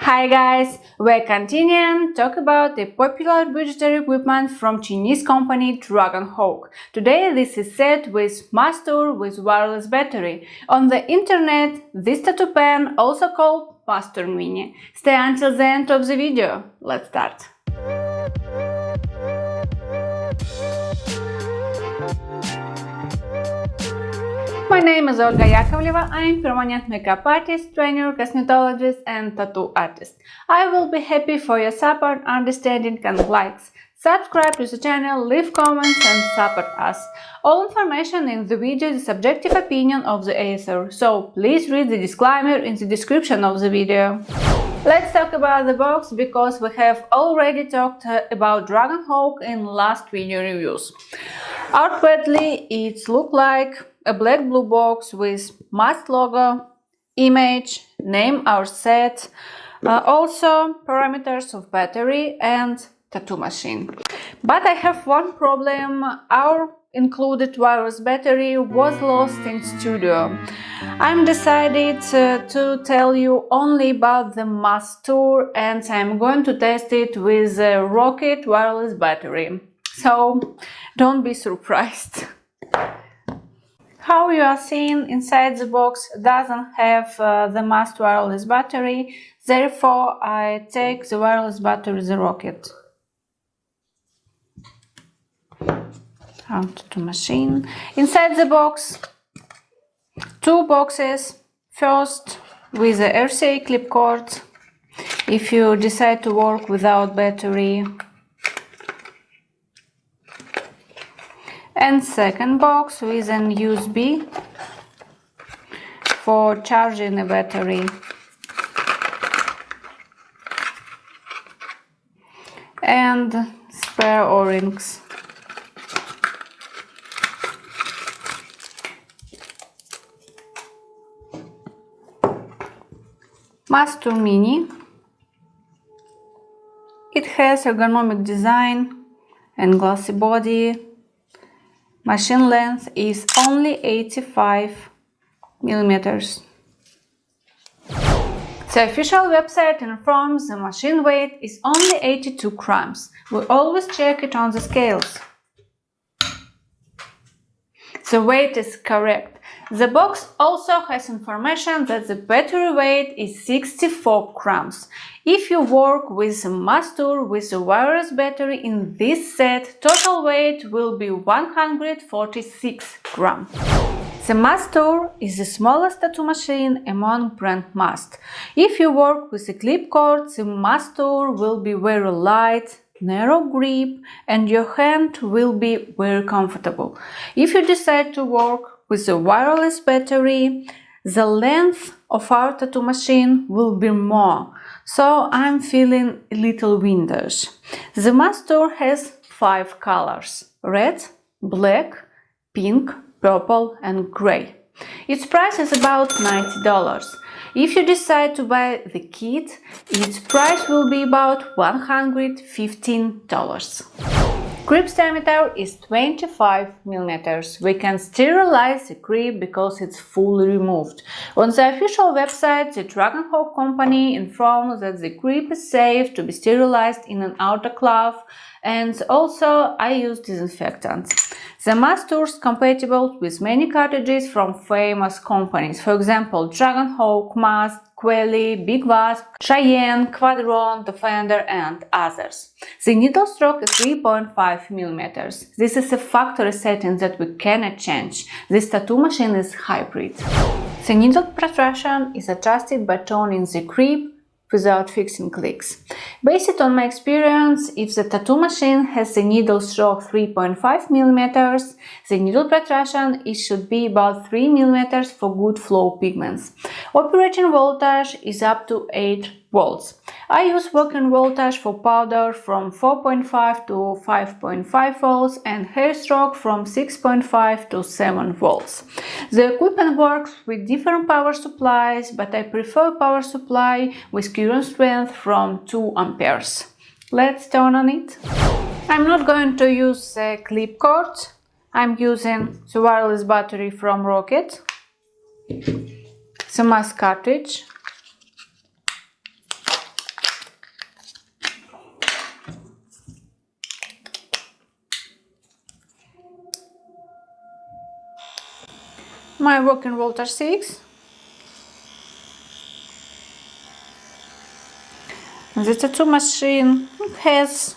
Hi guys, we're continuing talk about the popular budgetary equipment from Chinese company Dragonhawk. Today this is set with Master with wireless battery. On the internet, this tattoo pen also called Master Mini. Stay until the end of the video. Let's start. My name is Olga Yakovleva. I am permanent makeup artist, trainer, cosmetologist and tattoo artist. I will be happy for your support, understanding and likes. Subscribe to the channel, leave comments and support us. All information in the video is subjective opinion of the author, so please read the disclaimer in the description of the video. Let's talk about the box because we have already talked about Dragonhawk in last video reviews. Outwardly, it looks like a black-blue box with Mast logo, image, name our set, also parameters of battery and tattoo machine. But I have one problem. Our included wireless battery was lost in studio. I'm decided to tell you only about the Master and I'm going to test it with a Rocket wireless battery. So don't be surprised. How you are seeing inside the box doesn't have the Mast wireless battery, therefore I take the wireless battery the Rocket. Out to machine. Inside the box, two boxes. First with the RCA clip cord, if you decide to work without battery. And second box with an USB for charging a battery. And spare O-rings. Master Mini. It has ergonomic design and glossy body. Machine length is only 85 millimeters. The official website informs the machine weight is only 82 grams. We always check it on the scales. The weight is correct. The box also has information that the battery weight is 64 grams. If you work with a Master with a wireless battery in this set, total weight will be 146 grams. The Master is the smallest tattoo machine among brand Mast. If you work with a clip cord, the Master will be very light, narrow grip and your hand will be very comfortable. If you decide to work with a wireless battery, the length of our tattoo machine will be more, so I'm feeling a little vintage. The Master has 5 colors: red, black, pink, purple and gray. Its price is about $90. If you decide to buy the kit, its price will be about $115. Grip diameter is 25 millimeters. We can sterilize the grip because it's fully removed. On the official website, the Dragonhawk company informs that the grip is safe to be sterilized in an autoclave, and also I use disinfectants. The Master is compatible with many cartridges from famous companies, for example Dragonhawk Mast, Quelly, Big Wasp, Cheyenne, Quadron, Defender and others. The needle stroke is 3.5 millimeters. This is a factory setting that we cannot change. This tattoo machine is hybrid. The needle protrusion is adjusted by turning the grip without fixing clicks. Based on my experience, if the tattoo machine has a needle stroke 3.5 millimeters, the needle protrusion should be about 3 millimeters for good flow pigments. Operating voltage is up to 8 volts. I use working voltage for powder from 4.5 to 5.5 volts and hair stroke from 6.5 to 7 volts. The equipment works with different power supplies, but I prefer power supply with current strength from 2 amperes. Let's turn on it. I'm not going to use a clip cord. I'm using the wireless battery from Rocket, the Mast cartridge, My working voltage 6. The tattoo machine has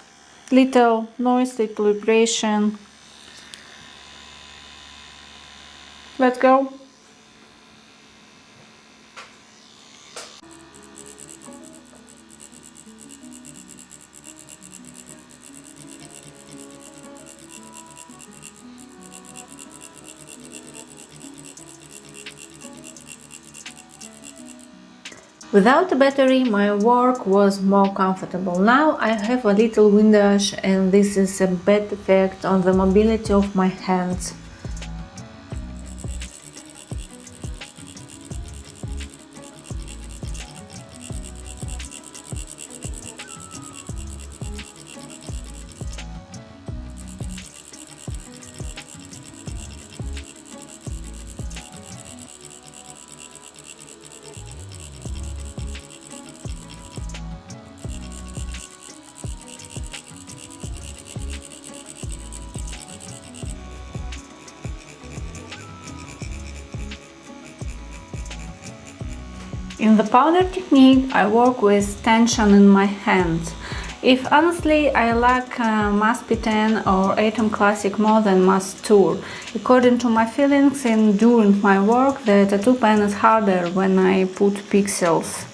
little noise, little vibration. Let's go. Without a battery, my work was more comfortable. Now I have a little windage, and this is a bad effect on the mobility of my hands. In the powder technique, I work with tension in my hand. If honestly, I like Mast P10 or Atom Classic more than Mast Tour. According to my feelings and during my work, the tattoo pen is harder when I put pixels.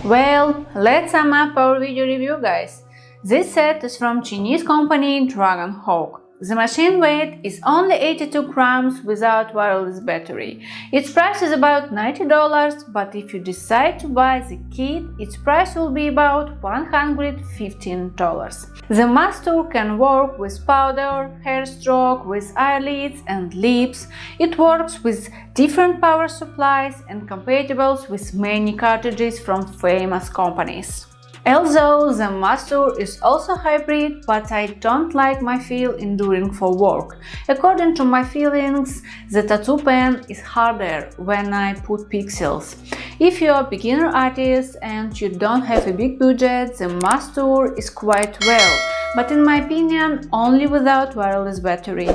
Well, let's sum up our video review, guys. This set is from Chinese company Dragonhawk. The machine weight is only 82 grams without wireless battery. Its price is about $90, but if you decide to buy the kit, its price will be about $115. The Mast Tool can work with powder, hair stroke, with eyelids and lips. It works with different power supplies and compatible with many cartridges from famous companies. Although the Mast Tool is also hybrid, but I don't like my feel enduring for work. According to my feelings, the tattoo pen is harder when I put pixels. If you are a beginner artist and you don't have a big budget, the Mast Tool is quite well, but in my opinion, only without wireless battery.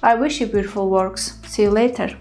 I wish you beautiful works. See you later.